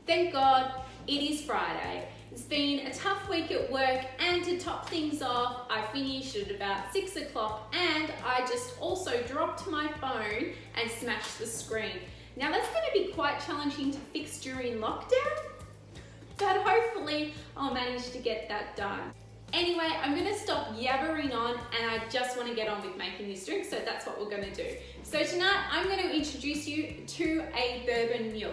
Thank God it is Friday. It's been a tough week at work, and to top things off, I finished at about 6 o'clock and I just also dropped my phone and smashed the screen. Now that's going to be quite challenging to fix during lockdown, but hopefully I'll manage to get that done. Anyway, I'm going to stop yabbering on and I just want to get on with making this drink, so that's what we're going to do. So tonight I'm going to introduce you to a Bourbon Mule.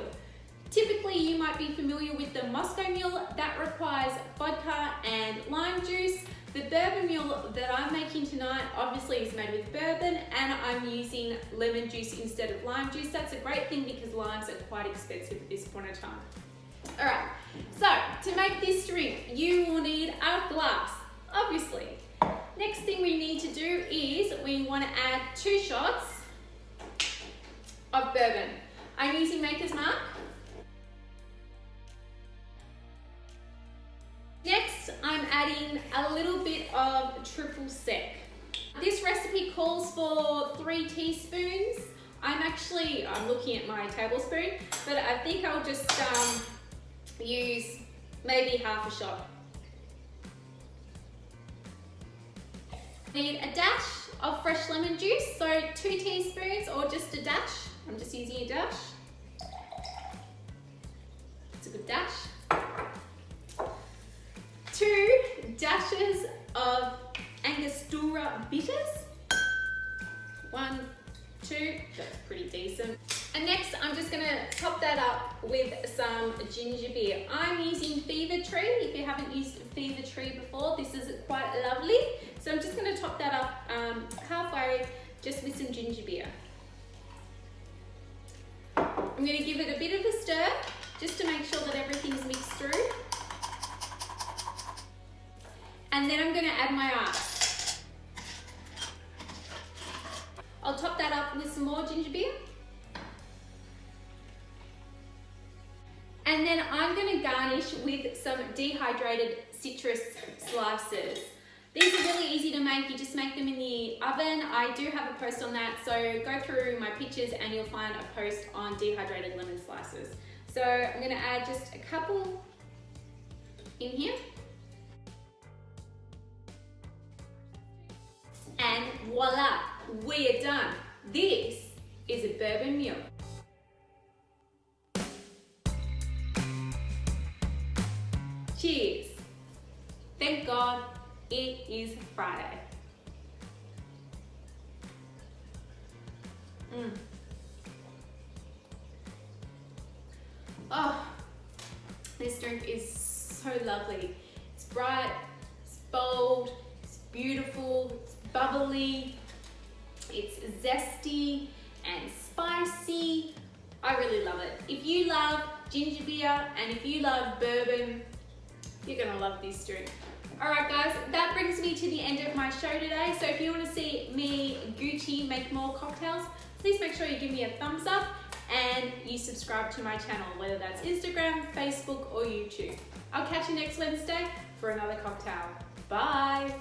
Typically you might be familiar with the Moscow Mule. That requires vodka and lime juice. The Bourbon Mule that I'm making tonight obviously is made with bourbon, and I'm using lemon juice instead of lime juice. That's a great thing because limes are quite expensive at this point in time. Alright, so to make this drink you will need a glass, obviously. Next thing we need to do is we want to add 2 shots of bourbon. I'm using Maker's Mark. Next, I'm adding a little bit of triple sec. This recipe calls for 3 teaspoons. I'm looking at my tablespoon, but I think I'll just use maybe half a shot. Need a dash of fresh lemon juice, so 2 teaspoons or just a dash. I'm just using a dash. It's a good dash. 2 dashes of angostura bitters. 1, 2, that's pretty decent. And next I'm just gonna top that up with some ginger beer. I'm using Fever Tree. If you haven't used Fever Tree before, this is quite lovely. So I'm just gonna top that up halfway just with some ginger beer. I'm gonna give it a bit of a stir just to make sure that everything's mixed through. And then I'm gonna add my ice. I'll top that up with some more ginger beer. And then I'm gonna garnish with some dehydrated citrus slices. These are really easy to make. You just make them in the oven. I do have a post on that, so go through my pictures and you'll find a post on dehydrated lemon slices. So I'm gonna add just a couple in here. And voila, we are done. This is a Bourbon Mule. Cheers. Thank God it is Friday. Oh, this drink is so lovely. It's bright, it's bold, it's beautiful, it's bubbly, it's zesty and spicy. I really love it. If you love ginger beer and if you love bourbon, you're gonna love this drink. Alright guys, that brings me to the end of my show today. So if you want to see me, Gucci, make more cocktails, please make sure you give me a thumbs up and you subscribe to my channel, whether that's Instagram, Facebook or YouTube. I'll catch you next Wednesday for another cocktail. Bye!